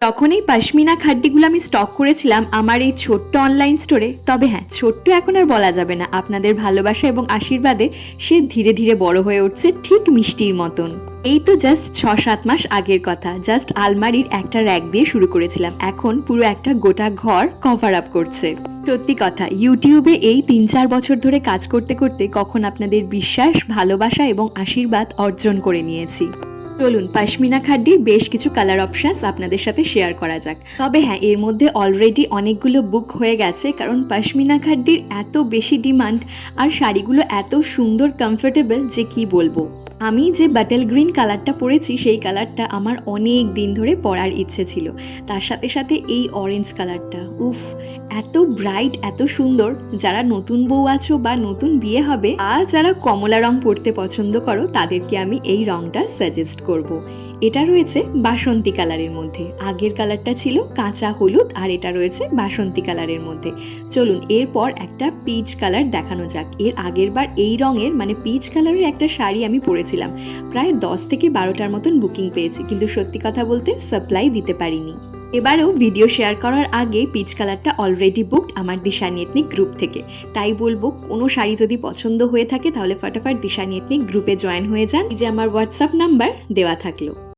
তখন এই পশমিনা খাড্ডিগুলো আমি স্টক করেছিলাম আমার এই ছোট্ট অনলাইন স্টোরে। তবে হ্যাঁ, ছোট্ট এখন আর বলা যাবে না, আপনাদের ভালোবাসা এবং আশীর্বাদে সে ধীরে ধীরে বড় হয়ে উঠছে ঠিক মিষ্টির মতন। এই তো জাস্ট 6-7 মাস আগের কথা, জাস্ট আলমারির একটা র্যাক দিয়ে শুরু করেছিলাম, এখন পুরো একটা গোটা ঘর কভার আপ করছে। সত্যি কথা, ইউটিউবে এই 3-4 বছর ধরে কাজ করতে করতে কখন আপনাদের বিশ্বাস, ভালোবাসা এবং আশীর্বাদ অর্জন করে নিয়েছি। চলুন পশমিনা খাড্ডির বেশ কিছু কালার অপশানস আপনাদের সাথে শেয়ার করা যাক। তবে হ্যাঁ, এর মধ্যে অলরেডি অনেকগুলো বুক হয়ে গেছে, কারণ পশমিনা খাড্ডির এত বেশি ডিমান্ড আর শাড়িগুলো এত সুন্দর, কমফোর্টেবল যে কি বলবো। আমি যে বাটল গ্রিন কালারটা পরেছি সেই কালারটা আমার অনেক দিন ধরে পরার ইচ্ছে ছিল। তার সাথে সাথে এই অরেঞ্জ কালারটা, উফ, এত ব্রাইট, এত সুন্দর। যারা নতুন বউ আছো বা নতুন বিয়ে হবে আর যারা কমলা রং পরতে পছন্দ করো তাদেরকে আমি এই রংটা সাজেস্ট করব। এটা রয়েছে বাসন্তী কালারের মধ্যে, আগের কালারটা ছিল কাঁচা হলুদ আর এটা রয়েছে বাসন্তী কালারের মধ্যে। চলুন এরপর একটা পিচ কালার দেখানো যাক। এর আগের বার এই রঙের মানে পিচ কালারের একটা শাড়ি আমি পরেছিলাম, প্রায় 10 থেকে 12টার মতন বুকিং পেয়েছি, কিন্তু সত্যি কথা বলতে সাপ্লাই দিতে পারিনি। এবারও ভিডিও শেয়ার করার আগে পিচ কালারটা অলরেডি বুকড আমার দিশানি এথনিক গ্রুপ থেকে। তাই বলবো, কোনো শাড়ি যদি পছন্দ হয়ে থাকে তাহলে ফটাফট দিশানি এথনিক গ্রুপে জয়েন হয়ে যান। এই যে আমার হোয়াটসঅ্যাপ নাম্বার দেওয়া থাকলো।